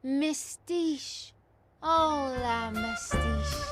Mistiche. Oh, la mistiche.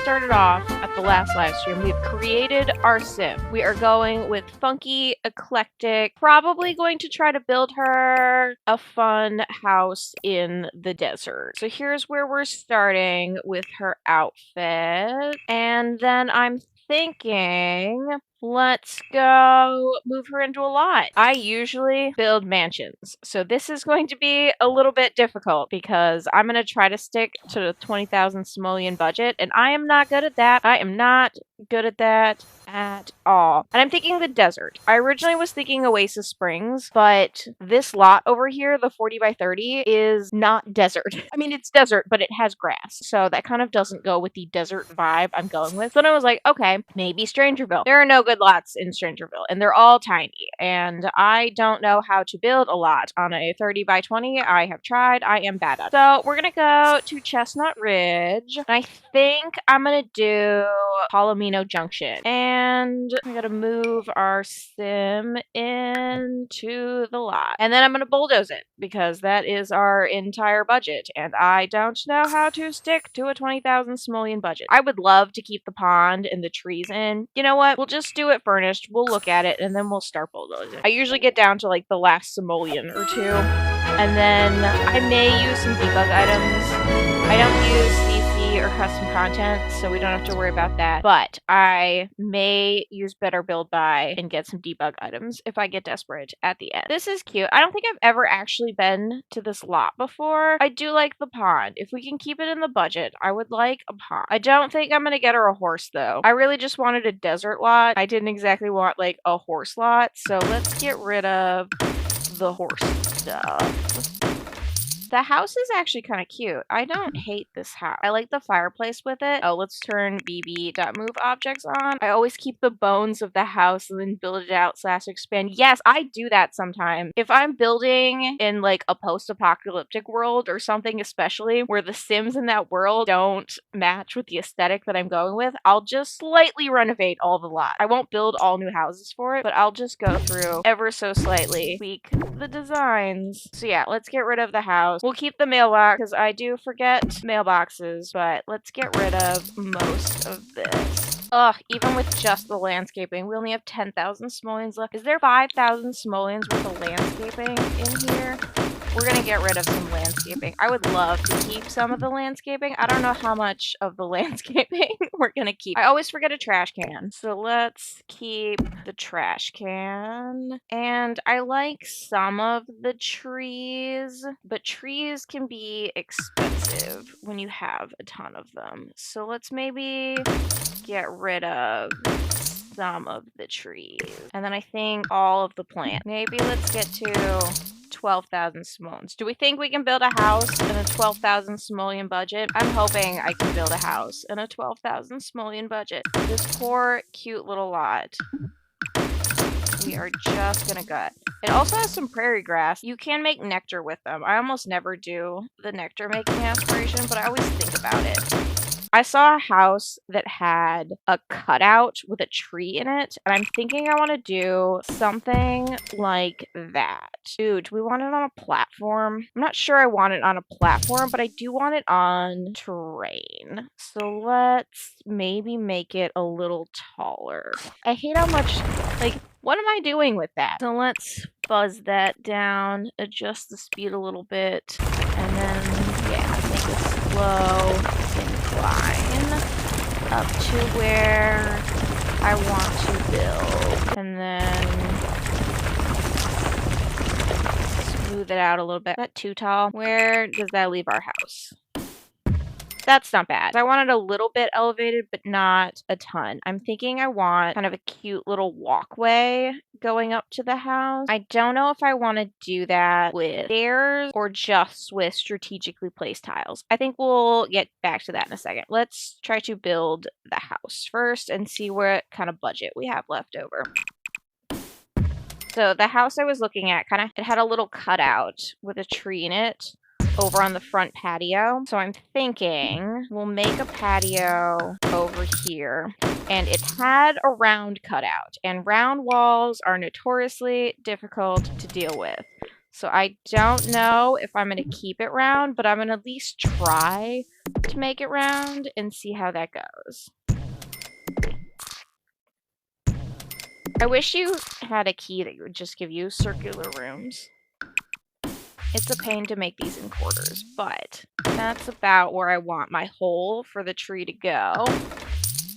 Started off at the last live stream, we've created our sim. We are going with funky, eclectic, probably going to try to build her a fun house in the desert. So here's where we're starting with her outfit. And then I'm thinking, let's go move her into a lot. I usually build mansions, so this is going to be a little bit difficult because I'm going to try to stick to the 20,000 simoleon budget, and I am not good at that. I am not good at that at all. And I'm thinking the desert. I originally was thinking Oasis Springs, but this lot over here, the 40 by 30, is not desert. I mean, it's desert, but it has grass, so that kind of doesn't go with the desert vibe I'm going with. So then I was like, okay, maybe Strangerville. There are no good lots in Strangerville, and they're all tiny, and I don't know how to build a lot on a 30 by 20. I have tried. I am bad at it. So we're gonna go to Chestnut Ridge, and I think I'm gonna do Palomino Junction, and I gotta move our sim into the lot, and then I'm gonna bulldoze it because that is our entire budget, and I don't know how to stick to a 20,000 simoleon budget. I would love to keep the pond and the trees in. You know what? We'll just do it furnished. We'll look at it, and then we'll start bulldozing. I usually get down to like the last simoleon or two, and then I may use some debug items. I don't use CC or custom content, so we don't have to worry about that. But I may use better build by and get some debug items if I get desperate at the end. This is cute. I don't think I've ever actually been to this lot before. I do like the pond. If we can keep it in the budget, I would like a pond. I don't think I'm gonna get her a horse though. I really just wanted a desert lot. I didn't exactly want like a horse lot, so let's get rid of the horse stuff. The house is actually kind of cute. I don't hate this house. I like the fireplace with it. Oh, let's turn bb.move objects on. I always keep the bones of the house and then build it out / expand. Yes, I do that sometimes. If I'm building in like a post-apocalyptic world or something, especially where the Sims in that world don't match with the aesthetic that I'm going with, I'll just slightly renovate all the lot. I won't build all new houses for it, but I'll just go through ever so slightly, tweak the designs. So yeah, let's get rid of the house. We'll keep the mailbox because I do forget mailboxes, but let's get rid of most of this. Ugh, even with just the landscaping, we only have 10,000 simoleons left. Is there 5,000 simoleons worth of landscaping in here? We're gonna get rid of some landscaping. I would love to keep some of the landscaping. I don't know how much of the landscaping we're gonna keep. I always forget a trash can. So let's keep the trash can. And I like some of the trees, but trees can be expensive when you have a ton of them. So let's maybe get rid of some of the trees. And then I think all of the plants. Maybe let's get to 12,000 simoleons. Do we think we can build a house in a 12,000 simoleon budget? I'm hoping I can build a house in a 12,000 simoleon budget. This poor, cute little lot we are just gonna gut. It also has some prairie grass. You can make nectar with them. I almost never do the nectar making aspiration, but I always think about it. I saw a house that had a cutout with a tree in it, and I'm thinking I want to do something like that. Ooh, do we want it on a platform? I'm not sure I want it on a platform, but I do want it on terrain. So let's maybe make it a little taller. I hate how much, like, what am I doing with that? So let's fuzz that down, adjust the speed a little bit, and then, yeah, make it slow incline up to where I want to build, and then smooth it out a little bit. Is that too tall? Where does that leave our house? That's not bad. I want it a little bit elevated, but not a ton. I'm thinking I want kind of a cute little walkway going up to the house. I don't know if I want to do that with stairs or just with strategically placed tiles. I think we'll get back to that in a second. Let's try to build the house first and see what kind of budget we have left over. So the house I was looking at it had a little cutout with a tree in it. over on the front patio. So I'm thinking we'll make a patio over here. And it had a round cutout. And round walls are notoriously difficult to deal with. So I don't know if I'm going to keep it round, but I'm going to at least try to make it round and see how that goes. I wish you had a key that would just give you circular rooms. It's a pain to make these in quarters, but that's about where I want my hole for the tree to go.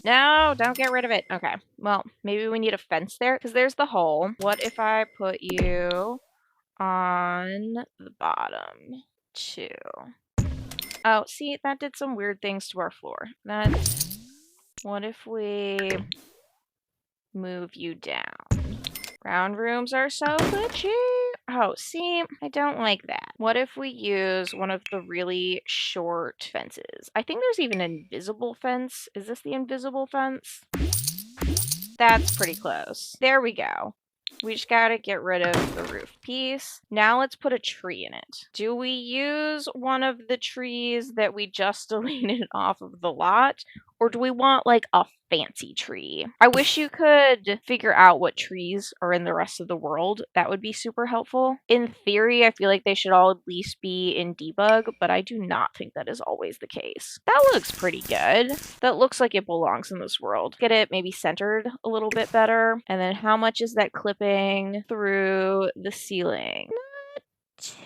No, don't get rid of it. Okay, well, maybe we need a fence there, because there's the hole. What if I put you on the bottom, too? Oh, see, that did some weird things to our floor. What if we move you down? Round rooms are so glitchy. Oh, see, I don't like that. What if we use one of the really short fences? I think there's even an invisible fence. Is this the invisible fence? That's pretty close. There we go. We just gotta get rid of the roof piece. Now let's put a tree in it. Do we use one of the trees that we just deleted off of the lot? Or do we want like a fancy tree? I wish you could figure out what trees are in the rest of the world. That would be super helpful. In theory, I feel like they should all at least be in debug, but I do not think that is always the case. That looks pretty good. That looks like it belongs in this world. Get it maybe centered a little bit better. And then how much is that clipping through the ceiling?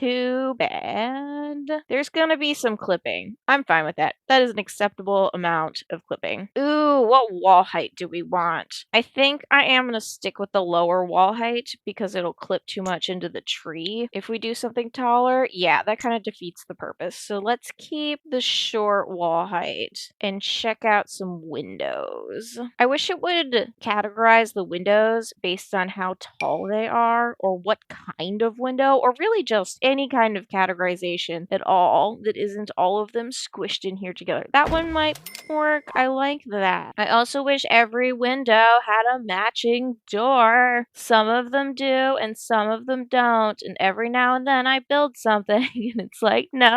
Too bad. There's gonna be some clipping. I'm fine with that. That is an acceptable amount of clipping. Ooh, what wall height do we want? I think I am gonna stick with the lower wall height because it'll clip too much into the tree. If we do something taller, yeah, that kind of defeats the purpose. So let's keep the short wall height and check out some windows. I wish it would categorize the windows based on how tall they are or what kind of window, or really just any kind of categorization at all that isn't all of them squished in here together. That one might work. I like that. I also wish every window had a matching door. Some of them do and some of them don't. And every now and then I build something and it's like, no,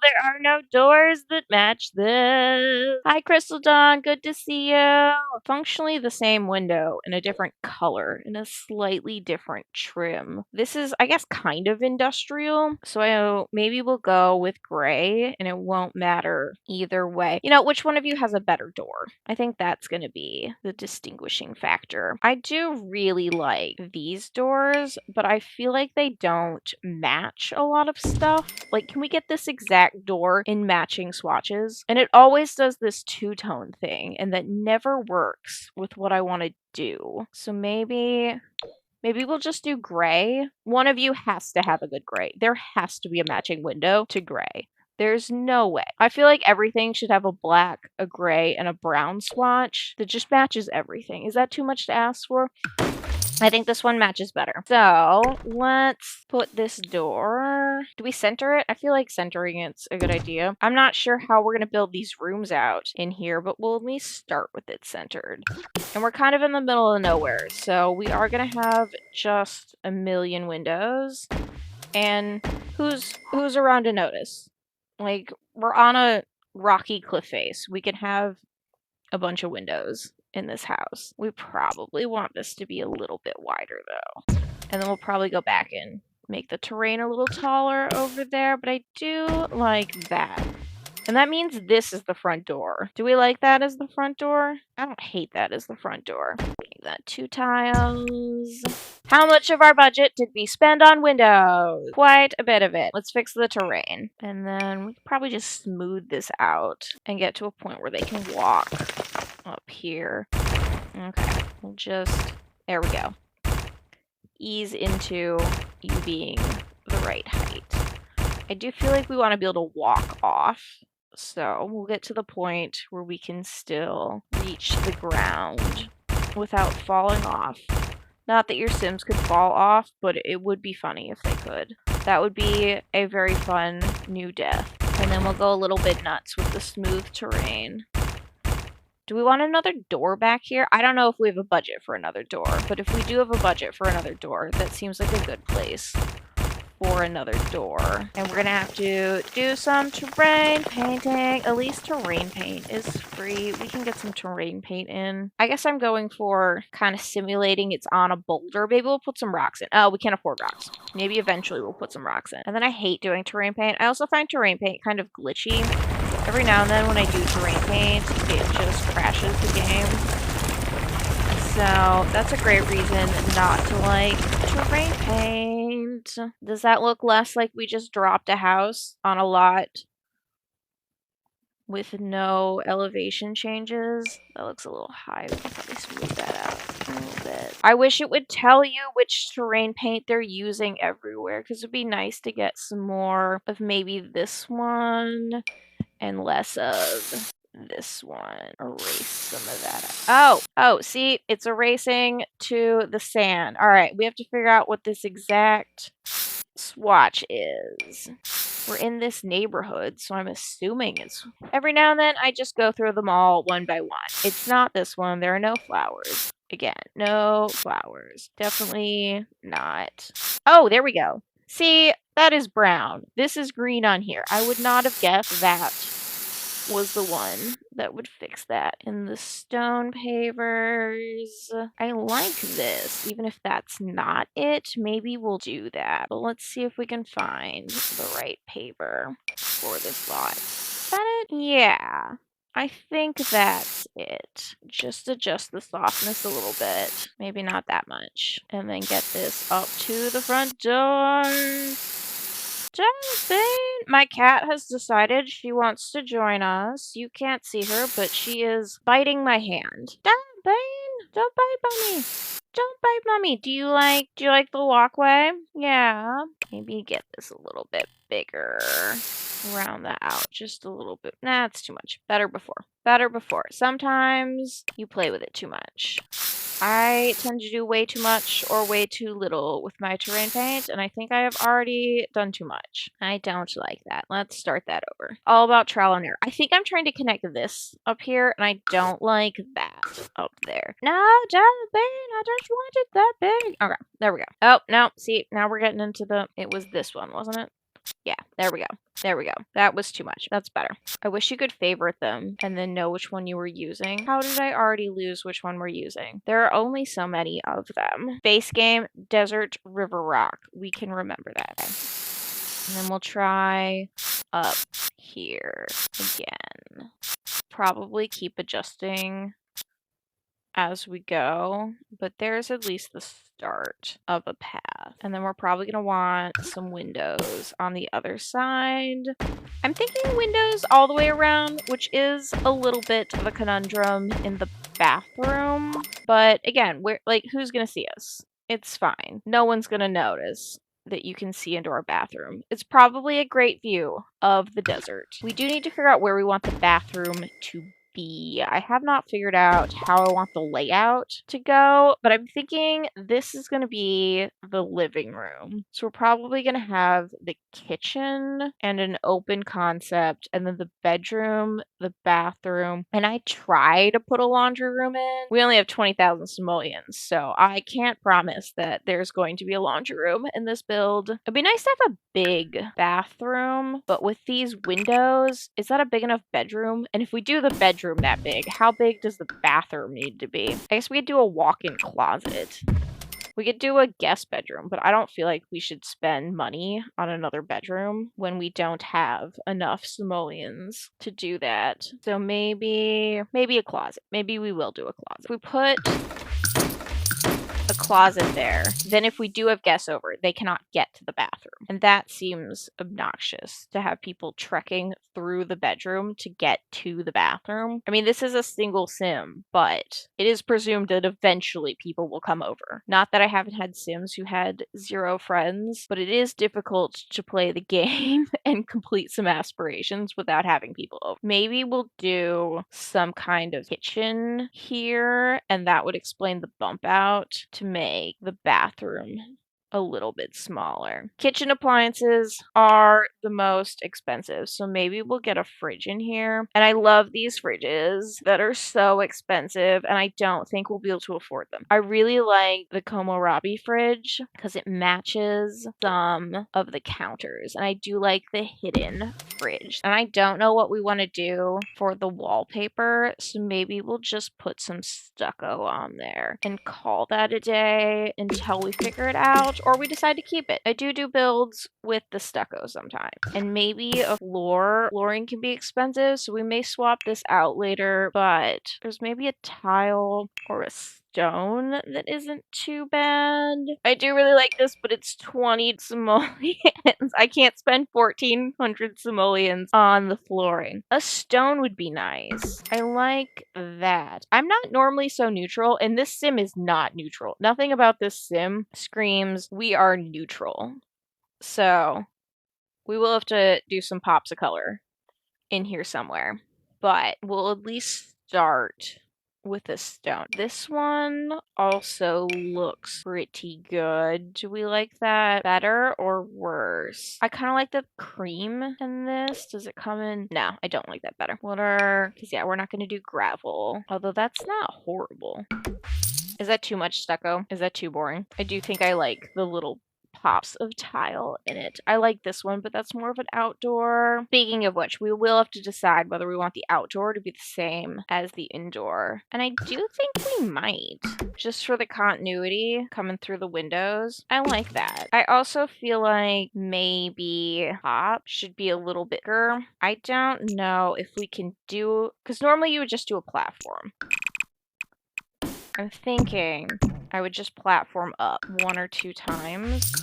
there are no doors that match this. Hi, Crystal Dawn. Good to see you. Functionally the same window in a different color, in a slightly different trim. This is, I guess, kind of industrial. So maybe we'll go with gray and it won't matter either way. You know, which one of you has a better door? I think that's going to be the distinguishing factor. I do really like these doors, but I feel like they don't match a lot of stuff. Like, can we get this exact door in matching swatches? And it always does this two-tone thing, and that never works with what I want to do. So maybe we'll just do gray. One of you has to have a good gray. There has to be a matching window to gray. There's no way. I feel like everything should have a black, a gray, and a brown swatch that just matches everything. Is that too much to ask for? I think this one matches better. So let's put this door. Do we center it? I feel like centering it's a good idea. I'm not sure how we're going to build these rooms out in here, but we'll at least start with it centered. And we're kind of in the middle of nowhere, so we are going to have just a million windows. And who's around to notice? Like, we're on a rocky cliff face. We can have a bunch of windows in this house. We probably want this to be a little bit wider though. And then we'll probably go back and make the terrain a little taller over there, but I do like that. And that means this is the front door. Do we like that as the front door? I don't hate that as the front door. Make that 2 tiles. How much of our budget did we spend on windows? Quite a bit of it. Let's fix the terrain. And then we can probably just smooth this out and get to a point where they can walk up here. Okay, we'll just, there we go. Ease into you being the right height. I do feel like we want to be able to walk off. So we'll get to the point where we can still reach the ground without falling off. Not that your Sims could fall off, but it would be funny if they could. That would be a very fun new death. And then we'll go a little bit nuts with the smooth terrain. Do we want another door back here? I don't know if we have a budget for another door, but if we do have a budget for another door, that seems like a good place for another door. And we're gonna have to do some terrain painting. At least terrain paint is free. We can get some terrain paint in. I guess I'm going for kind of simulating it's on a boulder. Maybe we'll put some rocks in. Oh, we can't afford rocks. Maybe eventually we'll put some rocks in. And then I hate doing terrain paint. I also find terrain paint kind of glitchy. Every now and then when I do terrain paint, it just crashes the game. So that's a great reason not to like terrain paint. Does that look less like we just dropped a house on a lot with no elevation changes? That looks a little high. We can probably smooth that out a little bit. I wish it would tell you which terrain paint they're using everywhere, because it'd be nice to get some more of maybe this one and less of this one. Erase some of that out. Oh, see, it's erasing to the sand. All right, we have to figure out what this exact swatch is. We're in this neighborhood, so I'm assuming it's... Every now and then, I just go through them all one by one. It's not this one. There are no flowers. Again, no flowers. Definitely not. Oh, there we go. See, that is brown. This is green on here. I would not have guessed that was the one that would fix that. In the stone pavers, I like this. Even if that's not it, maybe we'll do that. But let's see if we can find the right paver for this lot. Is that it? Yeah. I think that's it. Just adjust the softness a little bit. Maybe not that much. And then get this up to the front door. Jonathan! My cat has decided she wants to join us. You can't see her, but she is biting my hand. Jonathan! Don't bite mommy! Don't bite mommy! Do you like the walkway? Yeah. Maybe get this a little bit bigger. Round that out just a little bit. Nah, it's too much. Better before. Better before. Sometimes you play with it too much. I tend to do way too much or way too little with my terrain paint, and I think I have already done too much. I don't like that. Let's start that over. All about trial and error. I think I'm trying to connect this up here, and I don't like that up there. No, Jonathan, I just want it that big. Okay, there we go. Oh, no, see, now we're getting into the... It was this one, wasn't it? Yeah, there we go. There we go. That was too much. That's better. I wish you could favorite them and then know which one you were using. How did I already lose which one we're using? There are only so many of them. Base game, desert, river rock. We can remember that. And then we'll try up here again. Probably keep adjusting as we go, but there's at least the start of a path. And then we're probably going to want some windows on the other side. I'm thinking windows all the way around, which is a little bit of a conundrum in the bathroom. But again, we're like, who's going to see us? It's fine. No one's going to notice that you can see into our bathroom. It's probably a great view of the desert. We do need to figure out where we want the bathroom to be. I have not figured out how I want the layout to go, but I'm thinking this is going to be the living room. So we're probably going to have the kitchen and an open concept, and then the bedroom, the bathroom, and I try to put a laundry room in. We only have 20,000 simoleons, so I can't promise that there's going to be a laundry room in this build. It'd be nice to have a big bathroom, but with these windows, is that a big enough bedroom? And if we do the bedroom that big, how big does the bathroom need to be? I guess we could do a walk-in closet. We could do a guest bedroom, but I don't feel like we should spend money on another bedroom when we don't have enough simoleons to do that. So maybe a closet. Maybe we will do a closet. If we put a closet there, then if we do have guests over, they cannot get to the bathroom. And that seems obnoxious to have people trekking through the bedroom to get to the bathroom. I mean, this is a single sim, but it is presumed that eventually people will come over. Not that I haven't had sims who had 0 friends, but it is difficult to play the game and complete some aspirations without having people over. Maybe we'll do some kind of kitchen here, and that would explain the bump out to make the bathroom a little bit smaller. Kitchen appliances are the most expensive, so maybe we'll get a fridge in here. And I love these fridges that are so expensive, and I don't think we'll be able to afford them. I really like the Komorabi fridge because it matches some of the counters, and I do like the hidden fridge. And I don't know what we want to do for the wallpaper, so maybe we'll just put some stucco on there and call that a day until we figure it out or we decide to keep it. I do builds with the stucco sometimes, and maybe a flooring can be expensive, so we may swap this out later, but there's maybe a tile or a stone that isn't too bad. I do really like this, but it's 20 simoleons. I can't spend 1,400 simoleons on the flooring. A stone would be nice. I like that. I'm not normally so neutral, and this sim is not neutral. Nothing about this sim screams we are neutral. So we will have to do some pops of color in here somewhere, but we'll at least start with a stone. This one also looks pretty good. Do we like that better or worse? I kind of like the cream in this. Does it come in? No, I don't like that better. Because yeah, we're not going to do gravel, although that's not horrible. Is that too much stucco? Is that too boring? I do think I like the little pops of tile in it. I like this one, but that's more of an outdoor. Speaking of which, we will have to decide whether we want the outdoor to be the same as the indoor. And I do think we might, just for the continuity coming through the windows. I like that. I also feel like maybe top should be a little bigger. I don't know if we can do, because normally you would just do a platform. I'm thinking I would just platform up 1 or 2 times.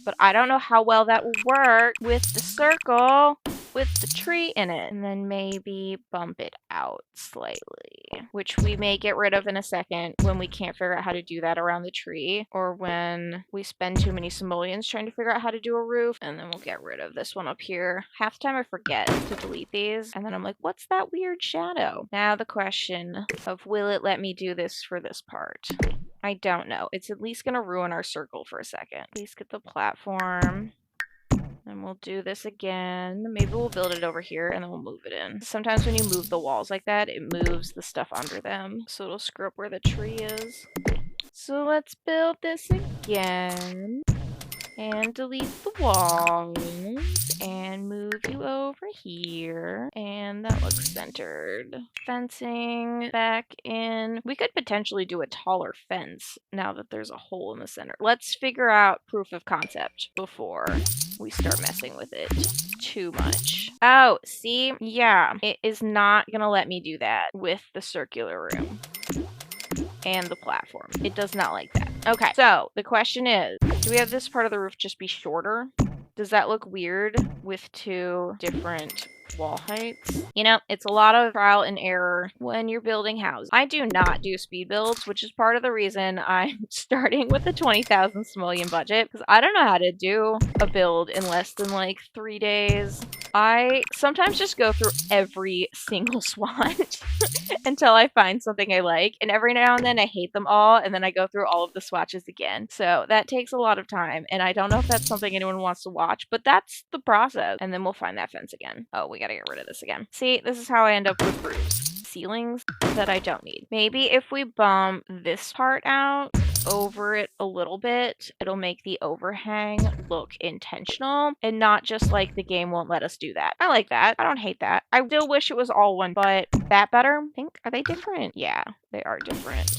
But I don't know how well that will work with the circle with the tree in it. And then maybe bump it out slightly, which we may get rid of in a second when we can't figure out how to do that around the tree, or when we spend too many simoleons trying to figure out how to do a roof. And then we'll get rid of this one up here. Half the time I forget to delete these, and then I'm like, what's that weird shadow? Now the question of, will it let me do this for this part? I don't know. It's at least going to ruin our circle for a second. Please get the platform. And we'll do this again. Maybe we'll build it over here and then we'll move it in. Sometimes when you move the walls like that, it moves the stuff under them. So it'll screw up where the tree is. So let's build this again. And delete the walls. And move you over here. And that looks centered. Fencing back in. We could potentially do a taller fence now that there's a hole in the center. Let's figure out proof of concept before we start messing with it too much. Oh, see? Yeah, it is not gonna let me do that with the circular room and the platform. It does not like that. Okay, so the question is, do we have this part of the roof just be shorter? Does that look weird with 2 different wall heights? You know, it's a lot of trial and error when you're building houses. I do not do speed builds, which is part of the reason I'm starting with the 20,000 simoleon budget, because I don't know how to do a build in less than like 3 days. I sometimes just go through every single swatch until I find something I like, and every now and then I hate them all, and then I go through all of the swatches again. So that takes a lot of time, and I don't know if that's something anyone wants to watch, but that's the process. And then we'll find that fence again. Oh, we gotta get rid of this again. See, this is how I end up with roofs. Ceilings that I don't need. Maybe if we bump this part out over it a little bit, it'll make the overhang look intentional and not just like the game won't let us do that. I like that. I don't hate that. I still wish it was all one, but that better? I think, are they different? Yeah, they are different.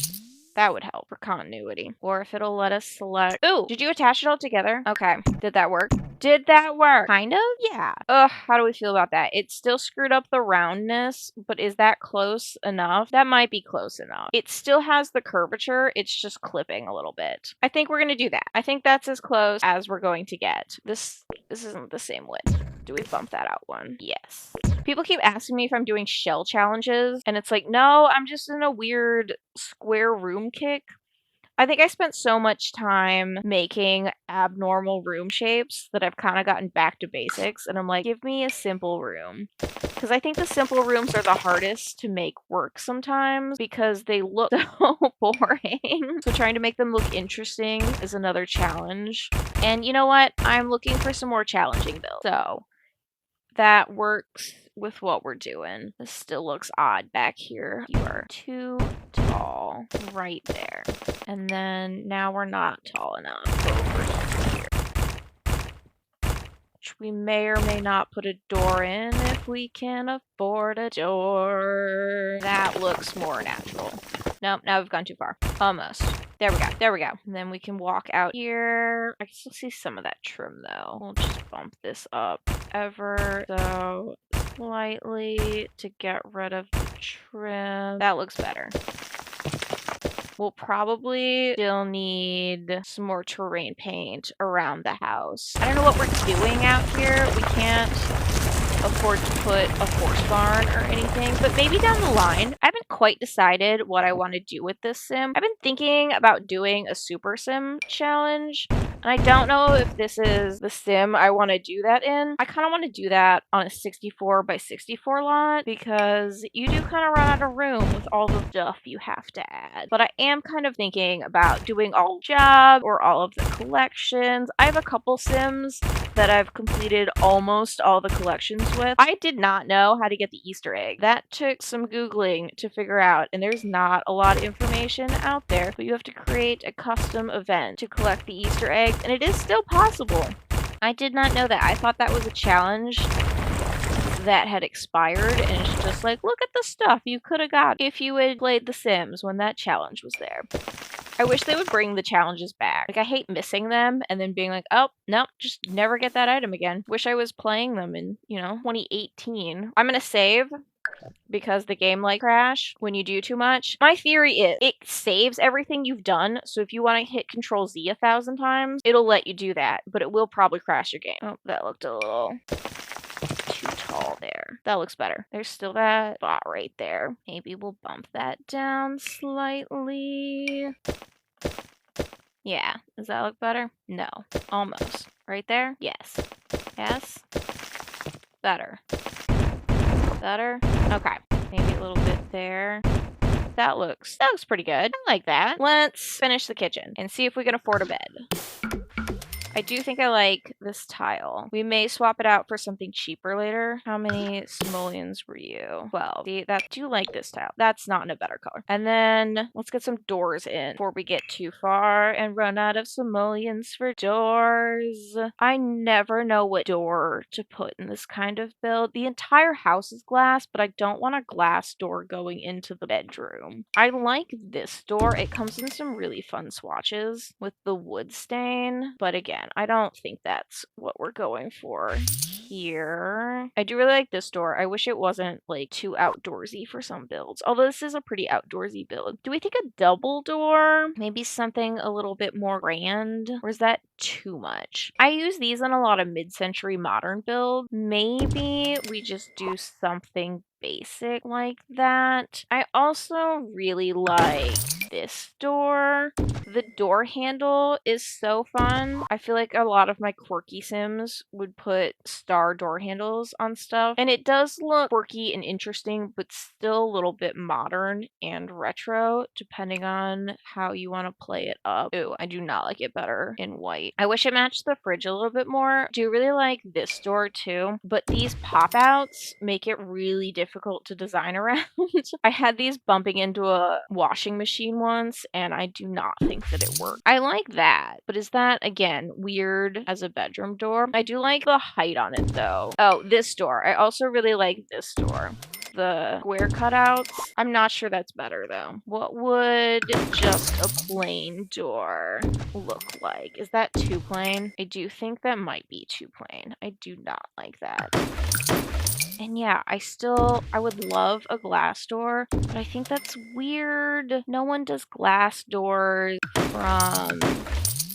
That would help for continuity. Or if it'll let us select... Ooh, did you attach it all together? Okay, did that work? Did that work? Kind of? Yeah. Ugh, how do we feel about that? It still screwed up the roundness, but is that close enough? That might be close enough. It still has the curvature, it's just clipping a little bit. I think we're gonna do that. I think that's as close as we're going to get. This isn't the same width. Do we bump that out one? Yes. People keep asking me if I'm doing shell challenges, and it's like, no, I'm just in a weird square room kick. I think I spent so much time making abnormal room shapes that I've kind of gotten back to basics, and I'm like, give me a simple room. Because I think the simple rooms are the hardest to make work sometimes because they look so boring. So trying to make them look interesting is another challenge. And you know what? I'm looking for some more challenging builds. So that works with what we're doing. This still looks odd back here. You are too tall right there. And then now we're not tall enough over here. Which we may or may not put a door in if we can afford a door. That looks more natural. Nope, now we've gone too far. Almost. There we go. There we go. And then we can walk out here. I can still see some of that trim though. We'll just bump this up ever so slightly to get rid of the trim. That looks better. We'll probably still need some more terrain paint around the house. I don't know what we're doing out here. We can't afford to put a horse barn or anything, but maybe down the line. I haven't quite decided what I want to do with this sim. I've been thinking about doing a super sim challenge, and I don't know if this is the sim I want to do that in. I kind of want to do that on a 64 by 64 lot because you do kind of run out of room with all the stuff you have to add. But I am kind of thinking about doing all job or all of the collections. I have a couple sims that I've completed almost all the collections with. I did not know how to get the Easter egg. That took some Googling to figure out, and there's not a lot of information out there, but you have to create a custom event to collect the Easter eggs, and it is still possible. I did not know that. I thought that was a challenge that had expired, and it's just like, look at the stuff you could have got if you had played The Sims when that challenge was there. I wish they would bring the challenges back. Like, I hate missing them and then being like, oh, no, just never get that item again. Wish I was playing them in, 2018. I'm gonna save because the game like crash when you do too much. My theory is it saves everything you've done, so if you want to hit Control Z 1,000 times, it'll let you do that, but it will probably crash your game. Oh, that looked a little too tall there. That looks better. There's still that spot right there. Maybe we'll bump that down slightly. Yeah, does that look better? No, almost. Right there? Yes. Yes. Better. Better? Okay. Maybe a little bit there. That looks pretty good. I like that. Let's finish the kitchen and see if we can afford a bed. I do think I like this tile. We may swap it out for something cheaper later. How many simoleons were you? 12. See, I do like this tile. That's not in a better color. And then let's get some doors in before we get too far and run out of simoleons for doors. I never know what door to put in this kind of build. The entire house is glass, but I don't want a glass door going into the bedroom. I like this door. It comes in some really fun swatches with the wood stain, but again, I don't think that's what we're going for here. I do really like this door. I wish it wasn't like too outdoorsy for some builds, although this is a pretty outdoorsy build. Do we think a double door? Maybe something a little bit more grand? Or is that too much? I use these in a lot of mid-century modern builds. Maybe we just do something basic like that. I also really like this door. The door handle is so fun. I feel like a lot of my quirky sims would put star door handles on stuff, and it does look quirky and interesting, but still a little bit modern and retro depending on how you want to play it up. Ooh, I do not like it better in white. I wish it matched the fridge a little bit more. I do really like this door too, but these pop outs make it really difficult to design around. I had these bumping into a washing machine once, and I do not think that it worked. I like that, but is that, again, weird as a bedroom door? I do like the height on it, though. Oh, this door. I also really like this door. The square cutouts. I'm not sure that's better, though. What would just a plain door look like? Is that too plain? I do think that might be too plain. I do not like that. And yeah, I would love a glass door, but I think that's weird. No one does glass doors from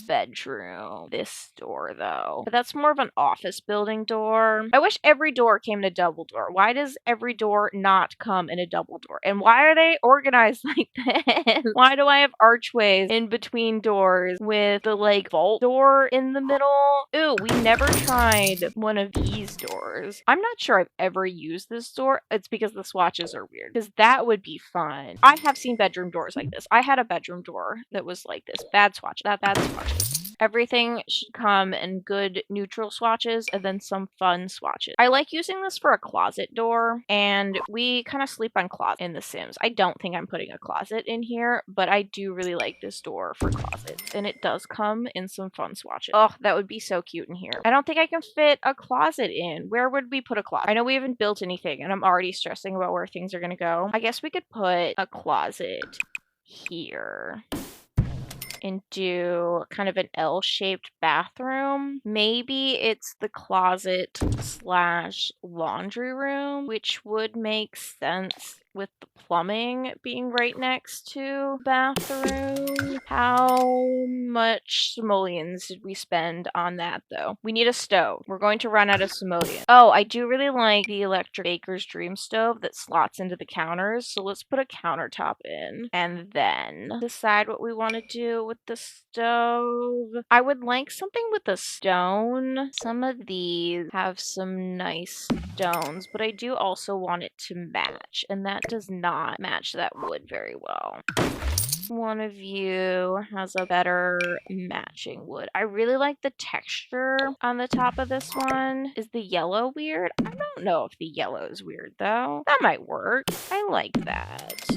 bedroom. This door, though. But that's more of an office building door. I wish every door came in a double door. Why does every door not come in a double door? And why are they organized like this? Why do I have archways in between doors with the, like, vault door in the middle? Ooh, we never tried one of these doors. I'm not sure I've ever used this door. It's because the swatches are weird. Because that would be fun. I have seen bedroom doors like this. I had a bedroom door that was like this. Bad swatch. Bad swatches. Everything should come in good neutral swatches and then some fun swatches. I like using this for a closet door, and we kind of sleep on closet in The Sims. I don't think I'm putting a closet in here, but I do really like this door for closets, and it does come in some fun swatches. Oh, that would be so cute in here. I don't think I can fit a closet in. Where would we put a closet? I know we haven't built anything, and I'm already stressing about where things are going to go. I guess we could put a closet here and do kind of an L-shaped bathroom. Maybe it's the closet slash laundry room, which would make sense with the plumbing being right next to bathroom. How much simoleons did we spend on that, though? We need a stove. We're going to run out of simoleons. Oh, I do really like the electric baker's dream stove that slots into the counters, so let's put a countertop in and then decide what we want to do with the stove. I would like something with a stone. Some of these have some nice stones, but I do also want it to match, and that does not match that wood very well. One of you has a better matching wood. I really like the texture on the top of this one. Is the yellow weird? I don't know if the yellow is weird, though. That might work. I like that.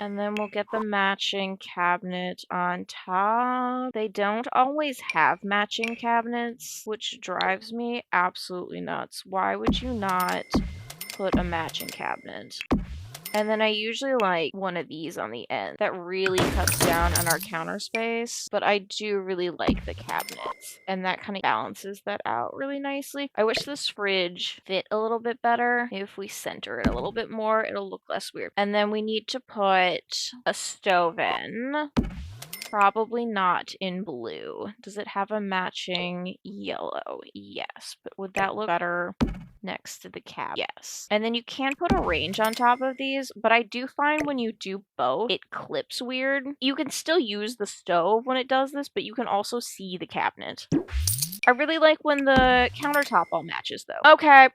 And then we'll get the matching cabinet on top. They don't always have matching cabinets, which drives me absolutely nuts. Why would you not put a matching cabinet? And then I usually like one of these on the end. That really cuts down on our counter space, but I do really like the cabinets, and that kind of balances that out really nicely. I wish this fridge fit a little bit better. If we center it a little bit more, it'll look less weird. And then we need to put a stove in. Probably not in blue. Does it have a matching yellow? Yes, but would that look better next to the cab? Yes. And then you can put a range on top of these, but I do find when you do both, it clips weird. You can still use the stove when it does this, but you can also see the cabinet. I really like when the countertop all matches, though. Okay,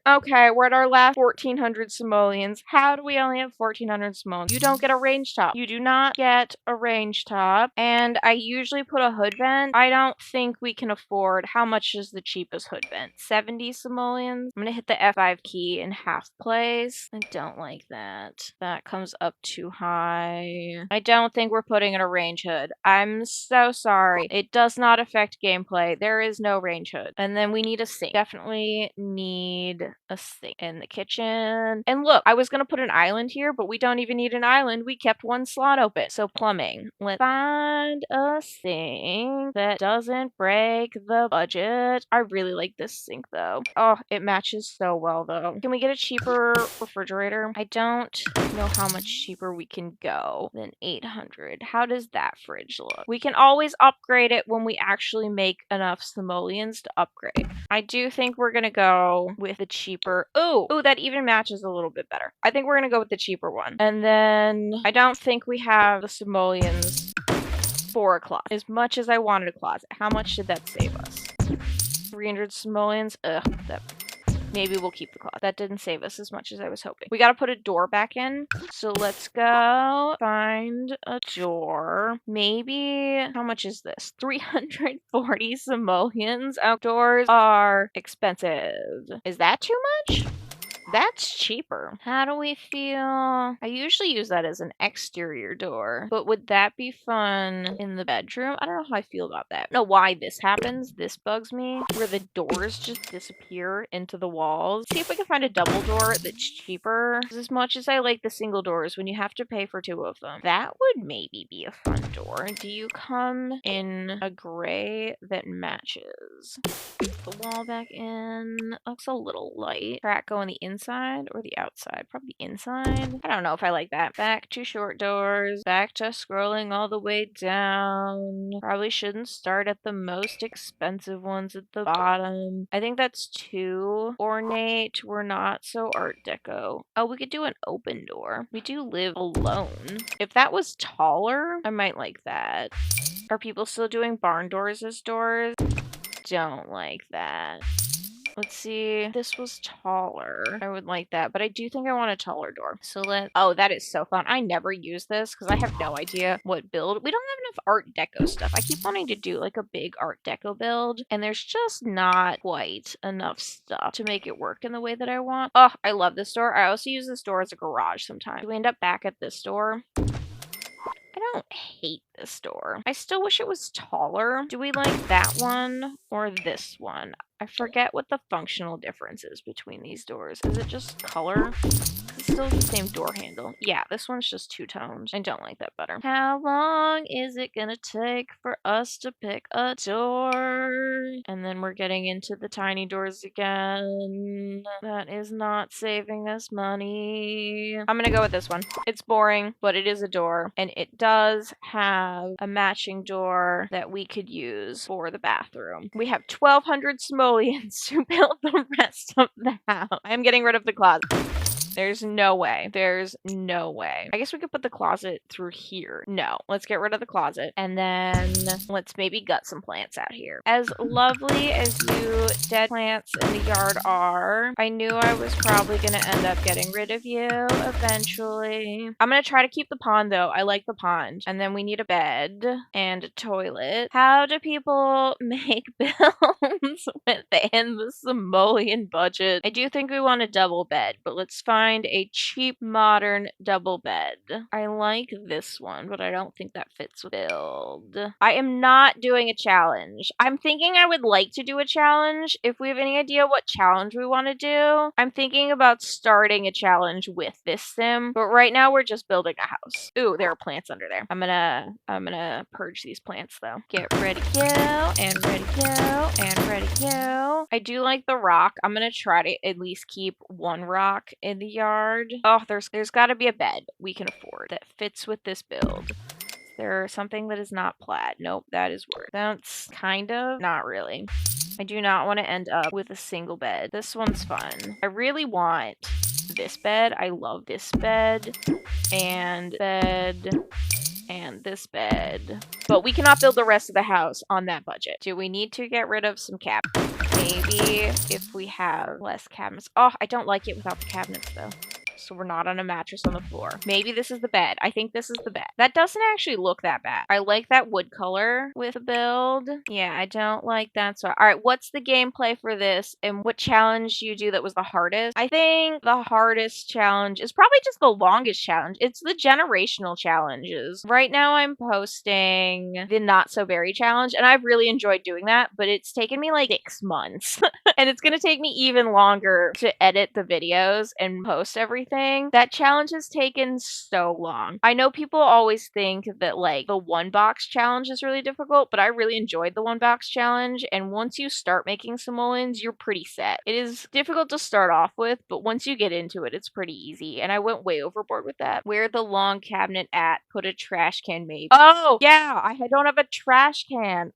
we're at our last 1,400 simoleons. How do we only have 1,400 simoleons? You don't get a range top. You do not get a range top. And I usually put a hood vent. I don't think we can afford. How much is the cheapest hood vent? 70 simoleons. I'm gonna hit the F5 key in half place. I don't like that. That comes up too high. I don't think we're putting in a range hood. I'm so sorry. It does not affect gameplay. There is no range hood. And then we need a sink. Definitely need a sink in the kitchen. And look, I was gonna put an island here, but we don't even need an island. We kept one slot open. So plumbing. Let's find a sink that doesn't break the budget. I really like this sink, though. Oh, it matches so well, though. Can we get a cheaper refrigerator? I don't know how much cheaper we can go than 800. How does that fridge look? We can always upgrade it when we actually make enough simoleons to upgrade. I do think we're gonna go with the cheaper. Ooh, that even matches a little bit better. I think we're gonna go with the cheaper one. And then I don't think we have the simoleons for a closet. As much as I wanted a closet, how much did that save us? 300 simoleons. Maybe we'll keep the closet. That didn't save us as much as I was hoping. We gotta put a door back in. So let's go find a door. Maybe, how much is this? 340 simoleons. Outdoors are expensive. Is that too much? That's cheaper. How do we feel? I usually use that as an exterior door, but would that be fun in the bedroom? I don't know how I feel about that. I don't know why this happens. This bugs me, where the doors just disappear into the walls. See if we can find a double door that's cheaper. As much as I like the single doors, when you have to pay for two of them, that would maybe be a fun door. Do you come in a gray that matches? Put the wall back in. Looks a little light. Track go on the inside. inside or the outside? Probably inside. I don't know if I like that. Back to short doors. Back to scrolling all the way down. Probably shouldn't start at the most expensive ones at the bottom. I think that's too ornate. We're not so art deco. Oh, we could do an open door. We do live alone. If that was taller, I might like that. Are people still doing barn doors as doors? Don't like that. Let's see. This was taller. I would like that, but I do think I want a taller door. So oh, that is so fun. I never use this because I have no idea what build. We don't have enough art deco stuff. I keep wanting to do like a big art deco build, and there's just not quite enough stuff to make it work in the way that I want. Oh, I love this door. I also use this door as a garage sometimes. Do we end up back at this door? I don't hate this door. I still wish it was taller. Do we like that one or this one? I forget what the functional difference is between these doors. Is it just color? It's still the same door handle. Yeah, this one's just two-toned. I don't like that better. How long is it gonna take for us to pick a door? And then we're getting into the tiny doors again. That is not saving us money. I'm gonna go with this one. It's boring, but it is a door. And it does have a matching door that we could use for the bathroom. We have 1,200 simoleons to build the rest of the house. I am getting rid of the closet. There's no way. There's no way. I guess we could put the closet through here. No, let's get rid of the closet. And then let's maybe gut some plants out here. As lovely as you dead plants in the yard are, I knew I was probably going to end up getting rid of you eventually. I'm going to try to keep the pond though. I like the pond. And then we need a bed and a toilet. How do people make builds within the simoleon budget? I do think we want a double bed, but let's find a cheap modern double bed. I like this one, but I don't think that fits with build. I am not doing a challenge. I'm thinking I would like to do a challenge. If we have any idea what challenge we want to do, I'm thinking about starting a challenge with this sim, but right now we're just building a house. Ooh, there are plants under there. I'm gonna purge these plants though. Get ready go, and ready go, and ready go. I do like the rock. I'm gonna try to at least keep one rock in the yard. Oh, there's got to be a bed we can afford that fits with this build. Is there something that is not plaid? Nope, that is worth. That's kind of not really. I do not want to end up with a single bed. This one's fun. I really want this bed. I love this bed and this bed. But we cannot build the rest of the house on that budget. Do we need to get rid of some cabinets? Maybe if we have less cabinets. Oh, I don't like it without the cabinets though. So we're not on a mattress on the floor. Maybe this is the bed. I think this is the bed. That doesn't actually look that bad. I like that wood color with the build. Yeah, I don't like that. So, all right, what's the gameplay for this? And what challenge do you do that was the hardest? I think the hardest challenge is probably just the longest challenge. It's the generational challenges. Right now I'm posting the not so berry challenge, and I've really enjoyed doing that, but it's taken me like 6 months. And it's gonna take me even longer to edit the videos and post everything. That challenge has taken so long. I know people always think that like the one box challenge is really difficult, but I really enjoyed the one box challenge. And once you start making simoleons, you're pretty set. It is difficult to start off with, but once you get into it, it's pretty easy. And I went way overboard with that. Where the long cabinet at? Put a trash can maybe. Oh, yeah, I don't have a trash can.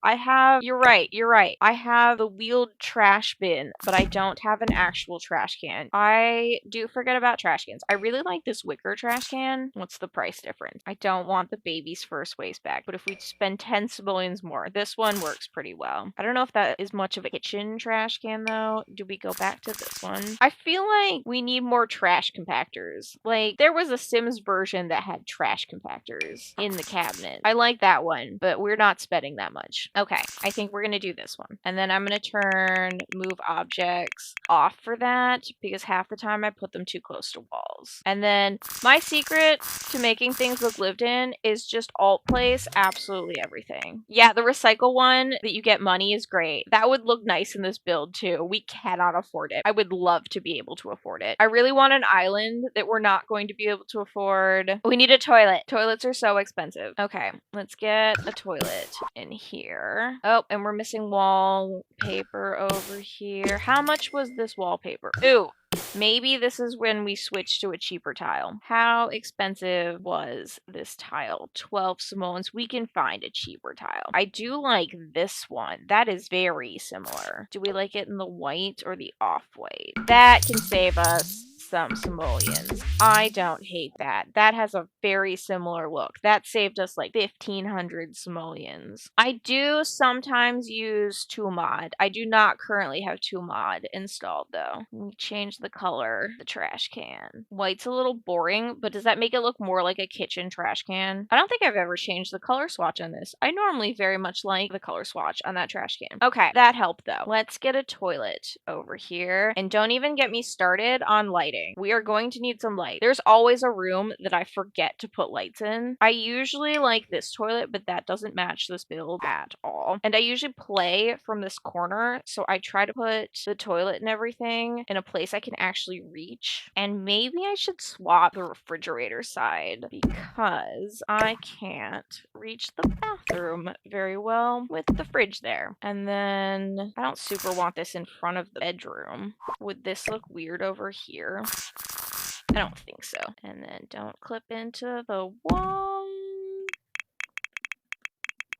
You're right. I have the wheeled trash bin, but I don't have an actual trash can. I do forget about trash cans. I really like this wicker trash can. What's the price difference? I don't want the baby's first waste bag, but if we spend 10 simoleons more, this one works pretty well. I don't know if that is much of a kitchen trash can though. Do we go back to this one? I feel like we need more trash compactors. Like there was a Sims version that had trash compactors in the cabinet. I like that one, but we're not spending that much. Okay, I think we're gonna do this one. And then I'm gonna turn move objects off for that because half the time I put them too close to walls. And then my secret to making things look lived in is just alt place absolutely everything. Yeah, the recycle one that you get money is great. That would look nice in this build too. We cannot afford it. I would love to be able to afford it. I really want an island that we're not going to be able to afford. We need a toilet. Toilets are so expensive. Okay, let's get a toilet in here. Oh, and we're missing wallpaper over here. How much was this wallpaper? Ooh, Maybe this is when we switch to a cheaper tile. How expensive was this tile? 12 simoleons. We can find a cheaper tile. I do like this one. That is very similar. Do we like it in the white or the off-white? That can save us some simoleons. I don't hate that. That has a very similar look. That saved us like 1,500 simoleons. I do sometimes use ToolMod. I do not currently have ToolMod installed though. We change the color, the trash can. White's a little boring, but does that make it look more like a kitchen trash can? I don't think I've ever changed the color swatch on this. I normally very much like the color swatch on that trash can. Okay, that helped though. Let's get a toilet over here. And don't even get me started on lighting. We are going to need some light. There's always a room that I forget to put lights in. I usually like this toilet, but that doesn't match this build at all. And I usually play from this corner, so I try to put the toilet and everything in a place I can actually reach. And maybe I should swap the refrigerator side because I can't reach the bathroom very well with the fridge there. And then I don't super want this in front of the bedroom. Would this look weird over here? I don't think so. And then don't clip into the wall.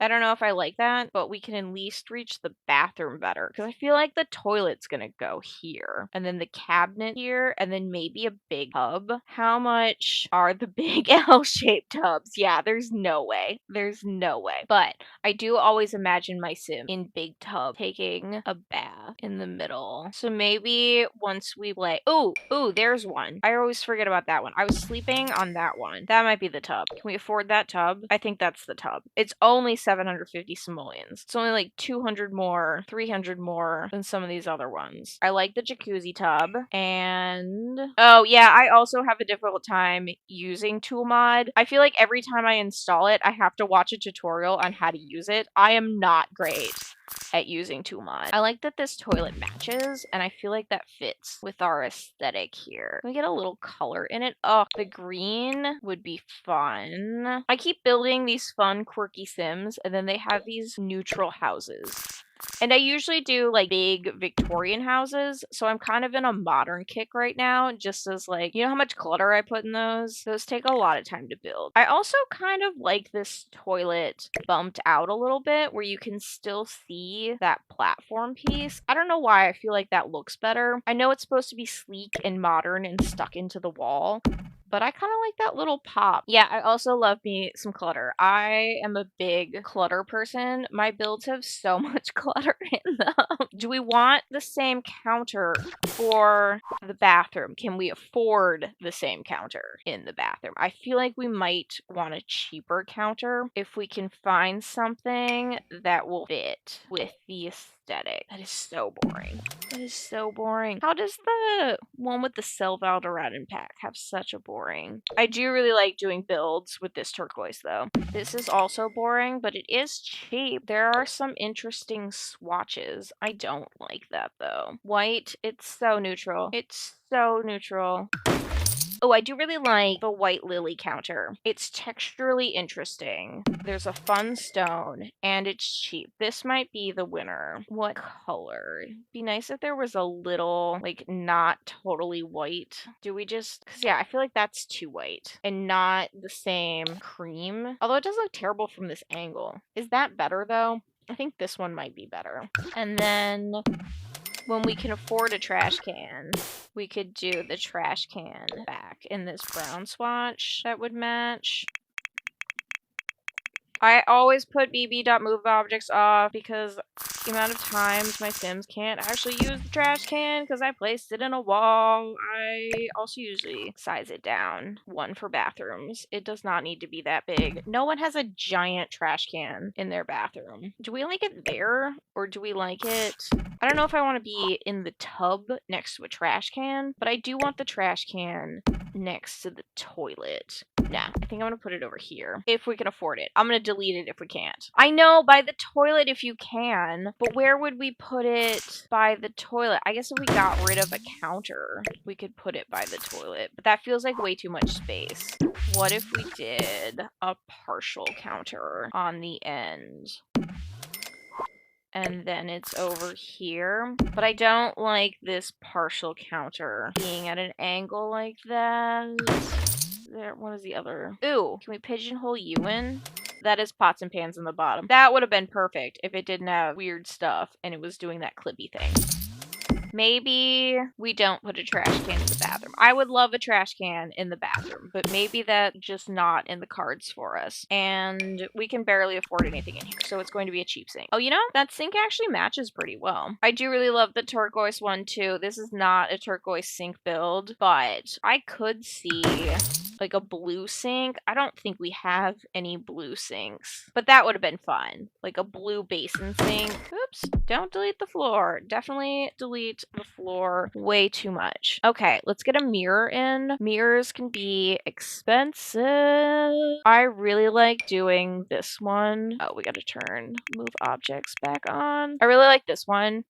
I don't know if I like that, but we can at least reach the bathroom better because I feel like the toilet's gonna go here and then the cabinet here and then maybe a big tub. How much are the big L-shaped tubs? Yeah, there's no way. There's no way. But I do always imagine my sim in big tub taking a bath in the middle. So maybe once we play... Ooh, there's one. I always forget about that one. I was sleeping on that one. That might be the tub. Can we afford that tub? I think that's the tub. It's only 750 simoleons. It's only like 200 more, 300 more than some of these other ones. I like the jacuzzi tub. And oh yeah, I also have a difficult time using ToolMod. I feel like every time I install it, I have to watch a tutorial on how to use it. I am not great at using ToolMod. I like that this toilet matches, and I feel like that fits with our aesthetic here. Can we get a little color in it? Oh, the green would be fun. I keep building these fun, quirky Sims, and then they have these neutral houses. And I usually do like big Victorian houses, so I'm kind of in a modern kick right now, just as like, you know how much clutter I put in those? Those take a lot of time to build. I also kind of like this toilet bumped out a little bit where you can still see that platform piece. I don't know why I feel like that looks better. I know it's supposed to be sleek and modern and stuck into the wall, but I kind of like that little pop. Yeah, I also love me some clutter. I am a big clutter person. My builds have so much clutter in them. Do we want the same counter for the bathroom? Can we afford the same counter in the bathroom? I feel like we might want a cheaper counter if we can find something that will fit with the aesthetic. That is so boring. That is so boring. How does the one with the Selvalderaden pack have such a boring? I do really like doing builds with this turquoise though. This is also boring, but it is cheap. There are some interesting swatches. I don't like that though. White, it's so neutral. It's so neutral. Oh, I do really like the white lily counter. It's texturally interesting. There's a fun stone, and it's cheap. This might be the winner. What color? Be nice if there was a little, like, not totally white. Do we just... Because, yeah, I feel like that's too white. And not the same cream. Although it does look terrible from this angle. Is that better, though? I think this one might be better. And then... when we can afford a trash can, we could do the trash can back in this brown swatch that would match. I always put bb.move objects off because the amount of times my Sims can't actually use the trash can because I placed it in a wall. I also usually size it down. One for bathrooms. It does not need to be that big. No one has a giant trash can in their bathroom. Do we like it there or do we like it? I don't know if I want to be in the tub next to a trash can, but I do want the trash can next to the toilet. Nah, I think I'm going to put it over here if we can afford it. I'm going to delete it if we can't. I know, by the toilet if you can, but where would we put it by the toilet? I guess if we got rid of a counter, we could put it by the toilet, but that feels like way too much space. What if we did a partial counter on the end? and then it's over here. But I don't like this partial counter being at an angle like that. There, what is the other? Ooh, can we pigeonhole you in? That is pots and pans in the bottom. That would have been perfect if it didn't have weird stuff and it was doing that clippy thing. Maybe we don't put a trash can in the bathroom. I would love a trash can in the bathroom, but maybe that's just not in the cards for us. And we can barely afford anything in here, so it's going to be a cheap sink. Oh, you know, that sink actually matches pretty well. I do really love the turquoise one too. This is not a turquoise sink build, but I could see like a blue sink. I don't think we have any blue sinks, but that would have been fun. Like a blue basin sink. Oops, don't delete the floor. Definitely delete the floor way too much. Okay, let's get a mirror in. Mirrors can be expensive. I really like doing this one. Oh, we gotta move objects back on. I really like this one,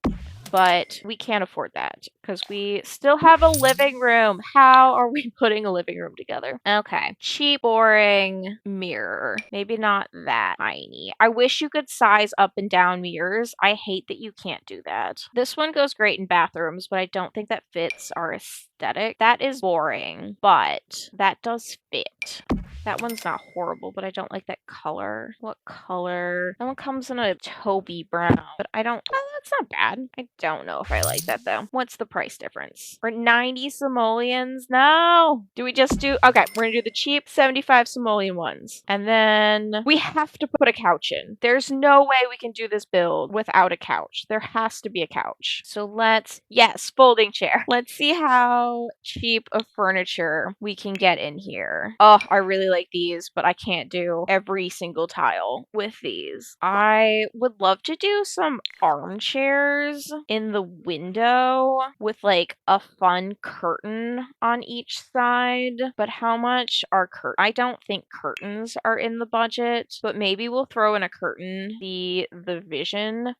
but we can't afford that because we still have a living room. How are we putting a living room together? Okay, cheap, boring mirror. Maybe not that tiny. I wish you could size up and down mirrors. I hate that you can't do that. This one goes great in bathrooms, but I don't think that fits our aesthetic. That is boring, but that does fit. That one's not horrible, but I don't like that color. What color? That one comes in a taupey brown, but I don't... Oh, that's not bad. I don't know if I like that, though. What's the price difference? For 90 simoleons? No! Do we just do... Okay, we're gonna do the cheap 75 simoleon ones. And then we have to put a couch in. There's no way we can do this build without a couch. There has to be a couch. So let's... Yes, folding chair. Let's see how cheap of furniture we can get in here. Oh, I really like these, but I can't do every single tile with these. I would love to do some armchairs in the window with like a fun curtain on each side, but how much are curtains? I don't think curtains are in the budget, but maybe we'll throw in a curtain, the vision,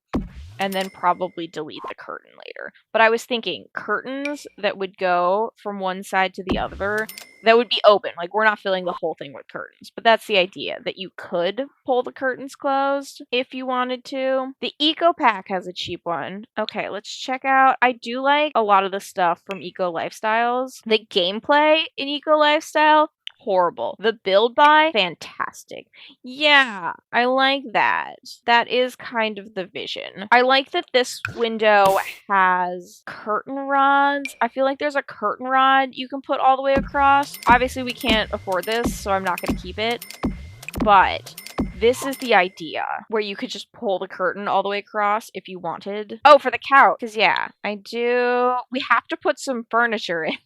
and then probably delete the curtain later. But I was thinking curtains that would go from one side to the other that would be open. Like, we're not filling the whole thing with curtains. But that's the idea, that you could pull the curtains closed if you wanted to. The Eco Pack has a cheap one. Okay, let's check out. I do like a lot of the stuff from Eco Lifestyles. The gameplay in Eco Lifestyle, horrible. The build buy, fantastic. Yeah, I like that. That is kind of the vision. I like that this window has curtain rods. I feel like there's a curtain rod you can put all the way across. Obviously, we can't afford this, so I'm not going to keep it. But this is the idea, where you could just pull the curtain all the way across if you wanted. Oh, for the couch. Because, yeah, I do... We have to put some furniture in.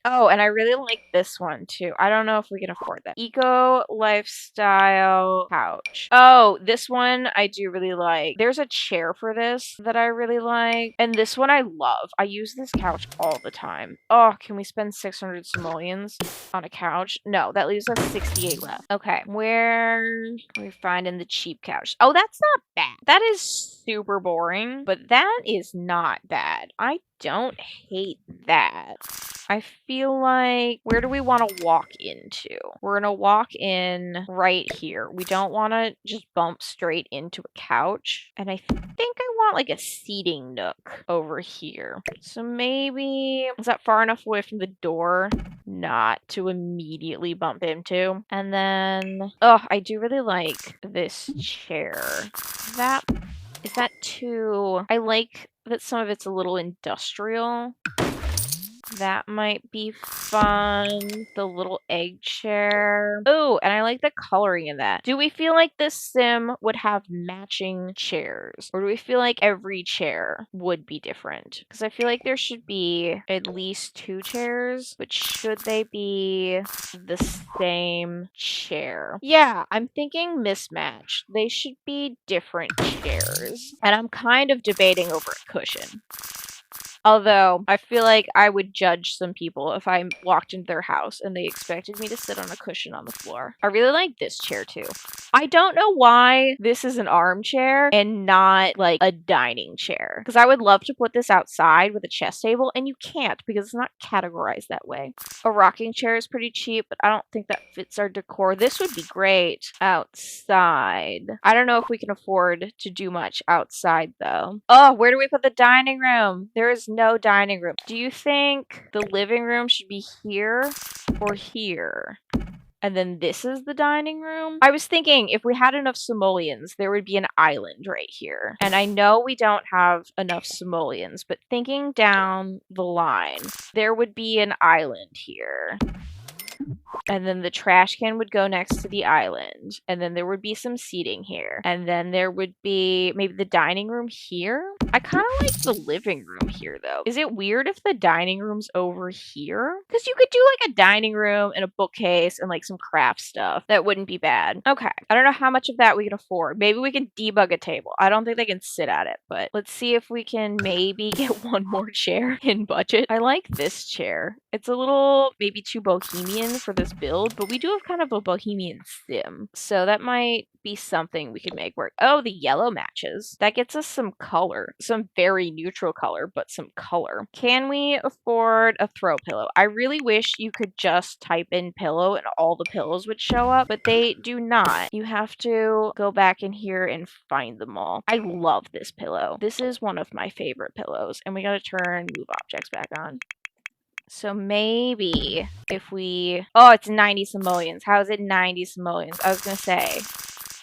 Oh, and I really like this one, too. I don't know if we can afford that. Eco Lifestyle Couch. Oh, this one I do really like. There's a chair for this that I really like. And this one I love. I use this couch all the time. Oh, can we spend 600 simoleons on a couch? No, that leaves us 68 left. Okay, where are we finding the cheap couch? Oh, that's not bad. That is super boring, but that is not bad. I don't hate that. I feel like, where do we want to walk into? We're going to walk in right here. We don't want to just bump straight into a couch. And I think I want like a seating nook over here. So maybe, is that far enough away from the door? Not to immediately bump into. And then, oh, I do really like this chair. Is that too... I like that some of it's a little industrial. That might be fun. The little egg chair. Oh, and I like the coloring in that. Do we feel like this sim would have matching chairs? Or do we feel like every chair would be different? Because I feel like there should be at least 2 chairs, but should they be the same chair? Yeah, I'm thinking mismatch. They should be different chairs. And I'm kind of debating over a cushion. Although, I feel like I would judge some people if I walked into their house and they expected me to sit on a cushion on the floor. I really like this chair too. I don't know why this is an armchair and not like a dining chair. Because I would love to put this outside with a chess table, and you can't because it's not categorized that way. A rocking chair is pretty cheap, but I don't think that fits our decor. This would be great outside. I don't know if we can afford to do much outside though. Oh, where do we put the dining room? There is no dining room. Do you think the living room should be here or here? And then this is the dining room. I was thinking if we had enough simoleons, there would be an island right here. And I know we don't have enough simoleons, but thinking down the line, there would be an island here. And then the trash can would go next to the island. And then there would be some seating here. And then there would be maybe the dining room here. I kind of like the living room here, though. Is it weird if the dining room's over here? Because you could do like a dining room and a bookcase and like some craft stuff. That wouldn't be bad. Okay. I don't know how much of that we can afford. Maybe we can debug a table. I don't think they can sit at it, but let's see if we can maybe get one more chair in budget. I like this chair. It's a little maybe too bohemian for this build, but we do have kind of a bohemian sim. So that might be something we could make work. Oh, the yellow matches. That gets us some color. Some very neutral color, but some color. Can we afford a throw pillow? I really wish you could just type in pillow and all the pillows would show up, but they do not. You have to go back in here and find them all. I love this pillow. This is one of my favorite pillows, and we gotta turn move objects back on. So maybe if we... Oh, it's 90 simoleons. How is it 90 simoleons? I was going to say,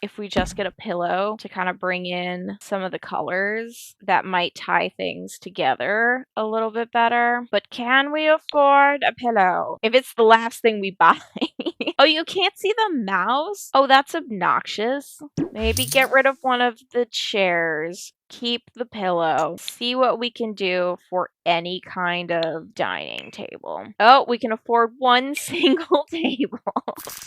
if we just get a pillow to kind of bring in some of the colors, that might tie things together a little bit better. But can we afford a pillow? If it's the last thing we buy. Oh, you can't see the mouse? Oh, that's obnoxious. Maybe get rid of one of the chairs. Keep the pillow. See what we can do for any kind of dining table. Oh, we can afford one single table,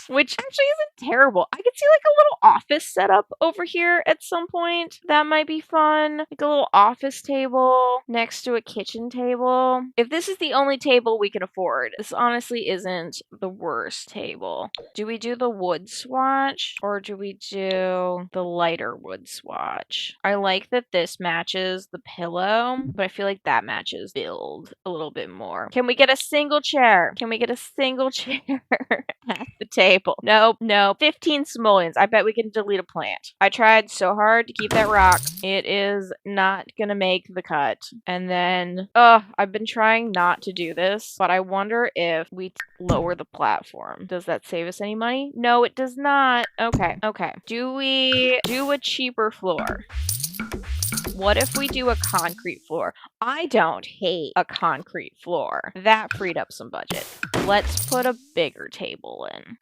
which actually isn't terrible. I could see like a little office setup over here at some point. That might be fun. Like a little office table next to a kitchen table. If this is the only table we can afford, this honestly isn't the worst table. Do we do the wood swatch or do we do the lighter wood swatch? I like that this matches the pillow, but I feel like that matches build a little bit more. Can we get a single chair? Can we get a single chair at the table? Nope, no. 15 simoleons. I bet we can delete a plant. I tried so hard to keep that rock. It is not gonna make the cut. And then, I've been trying not to do this, but I wonder if we lower the platform. Does that save us any money? No, it does not. Okay, okay. Do we do a cheaper floor? What if we do a concrete floor? I don't hate a concrete floor. That freed up some budget. Let's put a bigger table in.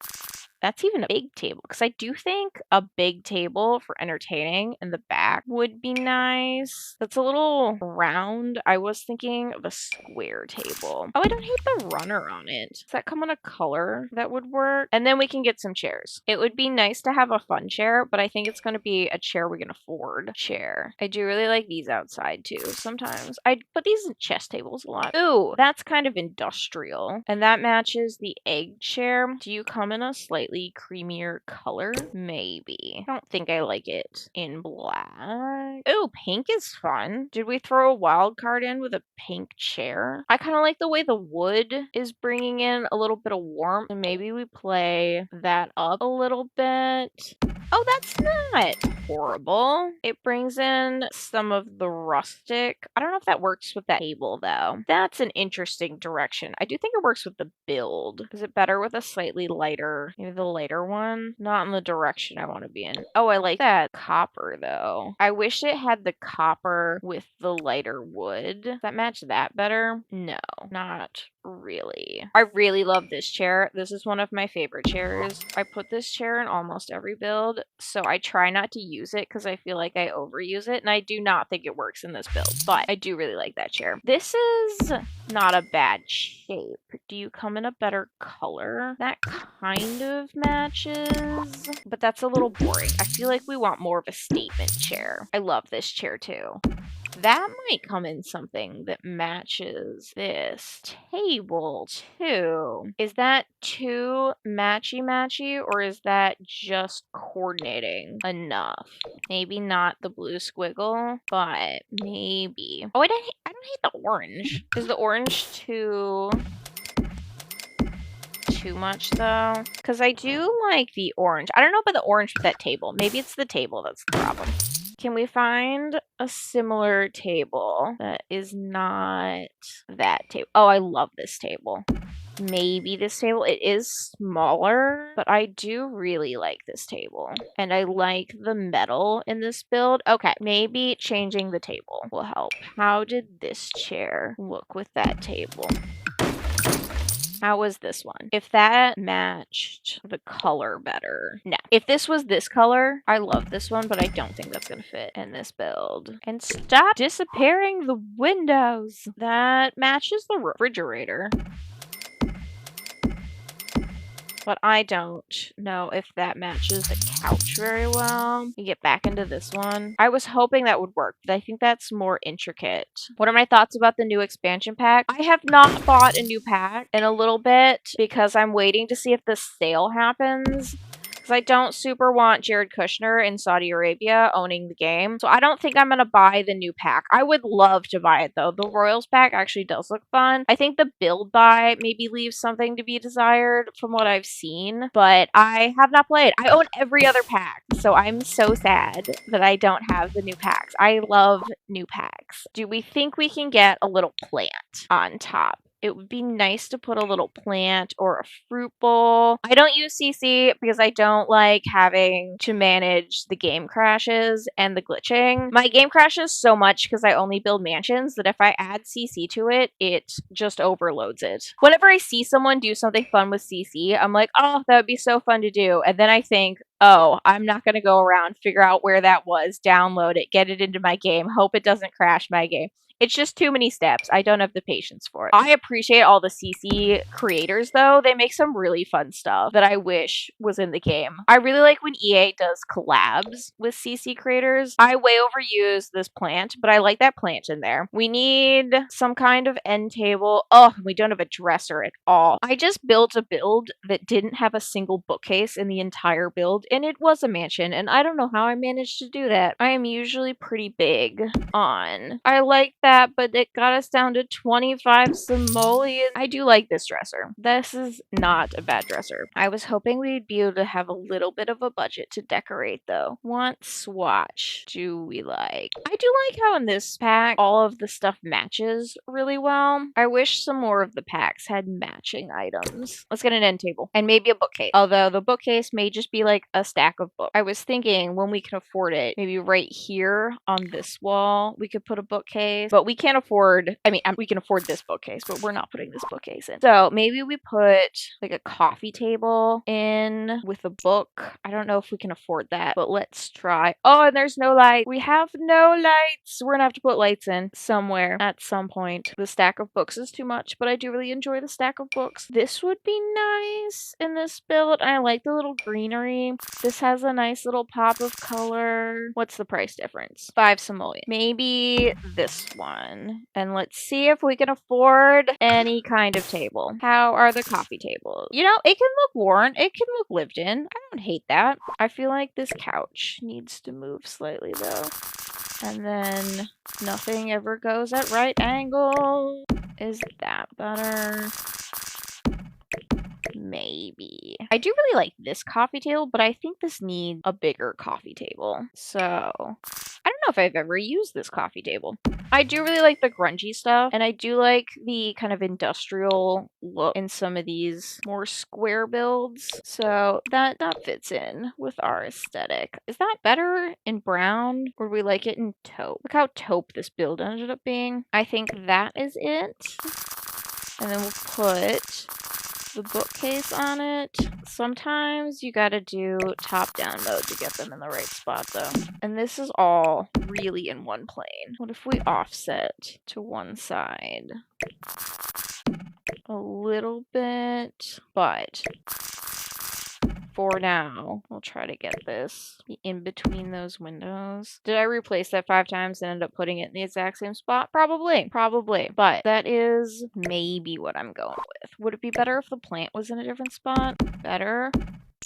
That's even a big table, because I do think a big table for entertaining in the back would be nice. That's a little round. I was thinking of a square table. Oh, I don't hate the runner on it. Does that come in a color that would work? And then we can get some chairs. It would be nice to have a fun chair, but I think it's going to be a chair we can afford chair. I do really like these outside too sometimes. I put these in chess tables a lot. Ooh, that's kind of industrial. And that matches the egg chair. Do you come in a slightly creamier color? Maybe. I don't think I like it in black. Oh, pink is fun. Did we throw a wild card in with a pink chair? I kind of like the way the wood is bringing in a little bit of warmth. And maybe we play that up a little bit. Oh, that's not horrible. It brings in some of the rustic. I don't know if that works with that table, though. That's an interesting direction. I do think it works with the build. Is it better with a slightly lighter, maybe the lighter one? Not in the direction I want to be in. Oh, I like that copper, though. I wish it had the copper with the lighter wood. Does that match that better? No, not really. I really love this chair. This is one of my favorite chairs. I put this chair in almost every build, so I try not to use it because I feel like I overuse it, and I do not think it works in this build, but I do really like that chair. This is not a bad shape. Do you come in a better color? That kind of matches, but that's a little boring. I feel like we want more of a statement chair. I love this chair too. That might come in something that matches this table too. Is that too matchy-matchy, or is that just coordinating enough? Maybe not the blue squiggle, but maybe. Oh, I don't hate the orange. Is the orange too much though? Because I do like the orange. I don't know about the orange with that table. Maybe it's the table that's the problem. Can we find a similar table that is not that table? Oh, I love this table. Maybe this table. It is smaller, but I do really like this table. And I like the metal in this build. Okay, maybe changing the table will help. How did this chair look with that table? How was this one? If that matched the color better. No. If this was this color, I love this one, but I don't think that's gonna fit in this build. And stop disappearing the windows. That matches the refrigerator. But I don't know if that matches the couch very well. You get back into this one. I was hoping that would work, but I think that's more intricate. What are my thoughts about the new expansion pack? I have not bought a new pack in a little bit because I'm waiting to see if the sale happens. Because I don't super want Jared Kushner in Saudi Arabia owning the game. So I don't think I'm going to buy the new pack. I would love to buy it though. The Royals pack actually does look fun. I think the build buy maybe leaves something to be desired from what I've seen. But I have not played. I own every other pack. So I'm so sad that I don't have the new packs. I love new packs. Do we think we can get a little plant on top? It would be nice to put a little plant or a fruit bowl. I don't use CC because I don't like having to manage the game crashes and the glitching. My game crashes so much because I only build mansions that if I add CC to it, it just overloads it. Whenever I see someone do something fun with CC, I'm like, oh, that would be so fun to do. And then I think, oh, I'm not going to go around, figure out where that was, download it, get it into my game, hope it doesn't crash my game. It's just too many steps. I don't have the patience for it. I appreciate all the CC creators, though. They make some really fun stuff that I wish was in the game. I really like when EA does collabs with CC creators. I way overuse this plant, but I like that plant in there. We need some kind of end table. Oh, we don't have a dresser at all. I just built a build that didn't have a single bookcase in the entire build, and it was a mansion, and I don't know how I managed to do that. I am usually pretty big on. I like that, but it got us down to 25 simoleons. I do like this dresser. This is not a bad dresser. I was hoping we'd be able to have a little bit of a budget to decorate though. What swatch do we like? I do like how in this pack all of the stuff matches really well. I wish some more of the packs had matching items. Let's get an end table and maybe a bookcase. Although the bookcase may just be like a stack of books. I was thinking when we can afford it, maybe right here on this wall, we could put a bookcase. But we can't afford, we can afford this bookcase, but we're not putting this bookcase in. So maybe we put like a coffee table in with a book. I don't know if we can afford that, but let's try. Oh, and there's no light. We have no lights. We're gonna have to put lights in somewhere at some point. The stack of books is too much, but I do really enjoy the stack of books. This would be nice in this build. I like the little greenery. This has a nice little pop of color. What's the price difference? 5 simoleons. Maybe this one. And let's see if we can afford any kind of table. How are the coffee tables? You know, it can look worn. It can look lived in. I don't hate that. I feel like this couch needs to move slightly though. And then nothing ever goes at right angle. Is that better? Maybe. I do really like this coffee table, but I think this needs a bigger coffee table. So, I don't know if I've ever used this coffee table. I do really like the grungy stuff, and I do like the kind of industrial look in some of these more square builds. So, that fits in with our aesthetic. Is that better in brown, or do we like it in taupe? Look how taupe this build ended up being. I think that is it. And then we'll put the bookcase on it. Sometimes you gotta do top-down mode to get them in the right spot though. And this is all really in one plane. What if we offset to one side? A little bit, but for now. We'll try to get this in between those windows. Did I replace that 5 times and end up putting it in the exact same spot? Probably. Probably. But that is maybe what I'm going with. Would it be better if the plant was in a different spot? Better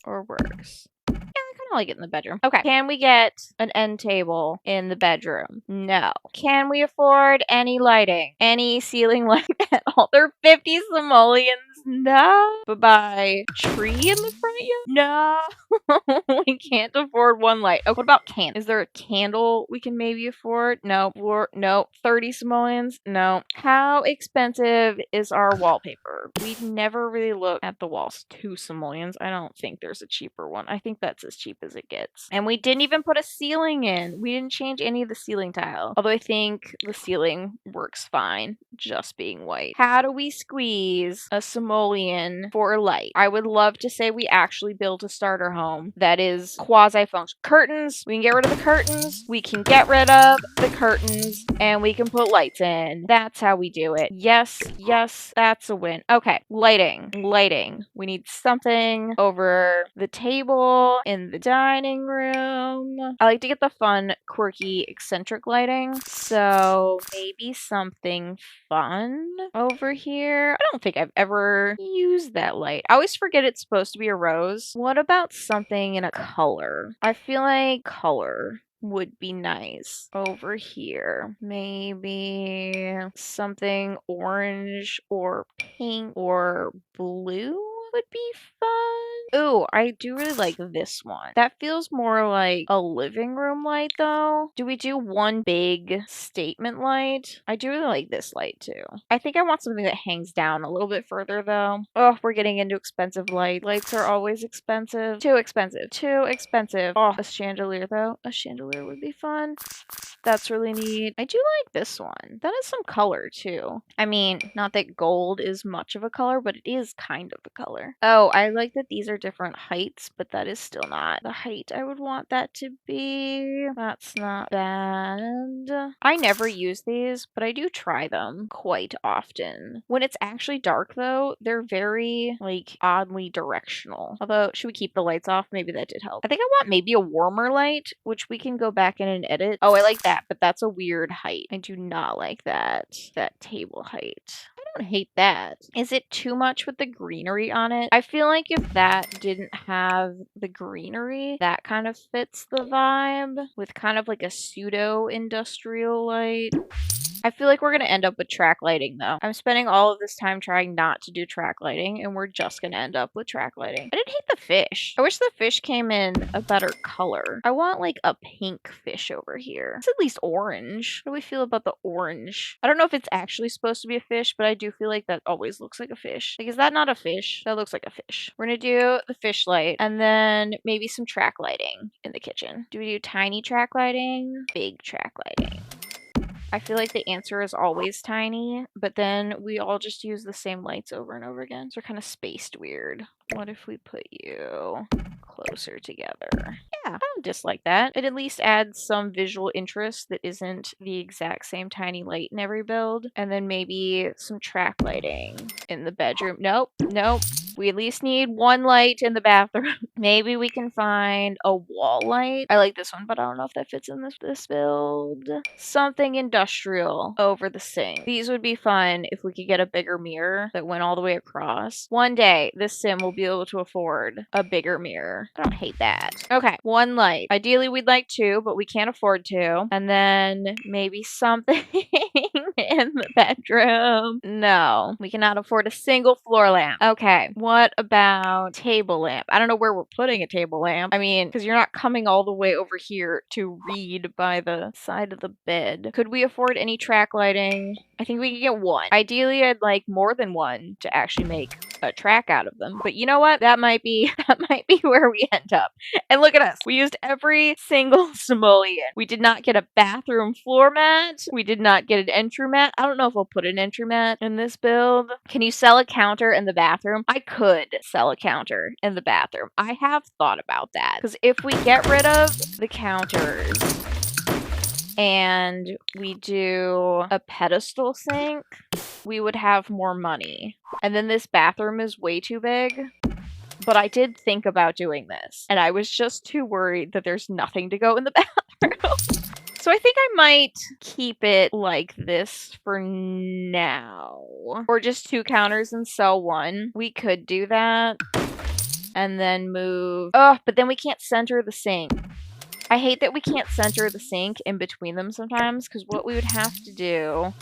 or worse? I kind of like it in the bedroom. Okay. Can we get an end table in the bedroom? No. Can we afford any lighting? Any ceiling light at all? They're 50 simoleons. No. Bye-bye. Tree in the front yard? No. We can't afford one light. Oh, what about candle? Is there a candle we can maybe afford? No. No. 30 simoleons? No. How expensive is our wallpaper? We've never really looked at the walls. 2 simoleons. I don't think there's a cheaper one. I think that's as cheap as it gets. And we didn't even put a ceiling in. We didn't change any of the ceiling tile. Although I think the ceiling works fine, just being white. How do we squeeze a simoleon for a light? I would love to say we actually built a starter home that is quasi-functional. Curtains, we can get rid of the curtains. We can get rid of the curtains and we can put lights in. That's how we do it. Yes, yes, that's a win. Okay, lighting. We need something over the table in the dining room. I like to get the fun, quirky, eccentric lighting. So maybe something fun over here. I don't think I've ever used that light. I always forget it's supposed to be a rose. What about something in a color? I feel like color would be nice over here. Maybe something orange or pink or blue would be fun. Ooh, I do really like this one. That feels more like a living room light though. Do we do one big statement light? I do really like this light too. I think I want something that hangs down a little bit further though. Oh, we're getting into expensive light. Lights are always expensive. Too expensive. Too expensive. Oh, a chandelier though. A chandelier would be fun. That's really neat. I do like this one. That has some color too. I mean, not that gold is much of a color, but it is kind of a color. Oh, I like that these are different heights, but that is still not the height I would want that to be. That's not bad. I never use these, but I do try them quite often. When it's actually dark though, they're very like oddly directional. Although, should we keep the lights off? Maybe that did help. I think I want maybe a warmer light, which we can go back in and edit. Oh, I like that, but that's a weird height. I do not like that table height. I don't hate that. Is it too much with the greenery on it? I feel like if that didn't have the greenery, that kind of fits the vibe with kind of like a pseudo industrial light. I feel like we're going to end up with track lighting though. I'm spending all of this time trying not to do track lighting and we're just going to end up with track lighting. I didn't hate the fish. I wish the fish came in a better color. I want like a pink fish over here. It's at least orange. What do we feel about the orange? I don't know if it's actually supposed to be a fish, but I do feel like that always looks like a fish. Like, is that not a fish? That looks like a fish. We're going to do the fish light and then maybe some track lighting in the kitchen. Do we do tiny track lighting? Big track lighting? I feel like the answer is always tiny, but then we all just use the same lights over and over again. So we're kind of spaced weird. What if we put you closer together? Yeah, I don't dislike that. It at least adds some visual interest that isn't the exact same tiny light in every build. And then maybe some track lighting in the bedroom. Nope. We at least need one light in the bathroom. Maybe we can find a wall light. I like this one, but I don't know if that fits in this build. Something industrial over the sink. These would be fun if we could get a bigger mirror that went all the way across. One day, this sim will be able to afford a bigger mirror. I don't hate that. Okay, one light. Ideally, we'd like 2, but we can't afford 2. And then maybe something in the bedroom. No, we cannot afford a single floor lamp. Okay, what about table lamp? I don't know where we're putting a table lamp. I mean, because you're not coming all the way over here to read by the side of the bed. Could we afford any track lighting? I think we could get 1. Ideally, I'd like more than 1 to actually make a track out of them. But you know what? That might be where we end up. And look at us. We used every single simoleon. We did not get a bathroom floor mat. We did not get an entry mat. I don't know if I'll put an entry mat in this build. Can you sell a counter in the bathroom? I could sell a counter in the bathroom. I have thought about that. Because if we get rid of the counters and we do a pedestal sink, we would have more money. And then this bathroom is way too big. But I did think about doing this, and I was just too worried that there's nothing to go in the bathroom. So I think I might keep it like this for now. Or just 2 counters and sell 1. We could do that. And then move... Oh, but then we can't center the sink. I hate that we can't center the sink in between them sometimes, because what we would have to do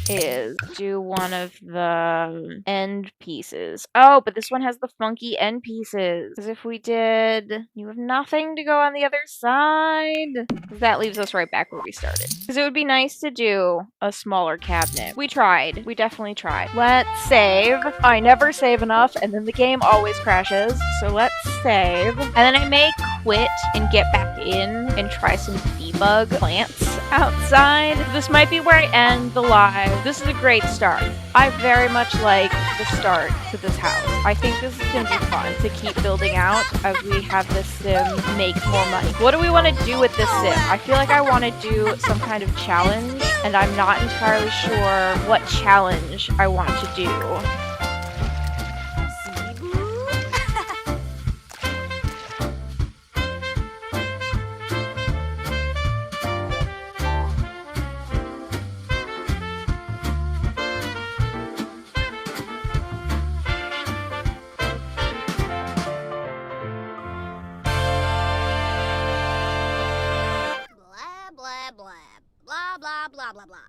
is do one of the end pieces. Oh, but this one has the funky end pieces. Because if we did, you have nothing to go on the other side. That leaves us right back where we started. Because it would be nice to do a smaller cabinet. We tried. We definitely tried. Let's save. I never save enough, and then the game always crashes. So let's save. And then I may quit and get back in and try some debug plants outside. This might be where I end the live. This is a great start. I very much like the start to this house. I think this is going to be fun to keep building out as we have this sim make more money. What do we want to do with this sim? I feel like I want to do some kind of challenge, and I'm not entirely sure what challenge I want to do. Blah, blah, blah. Blah, blah, blah, blah, blah.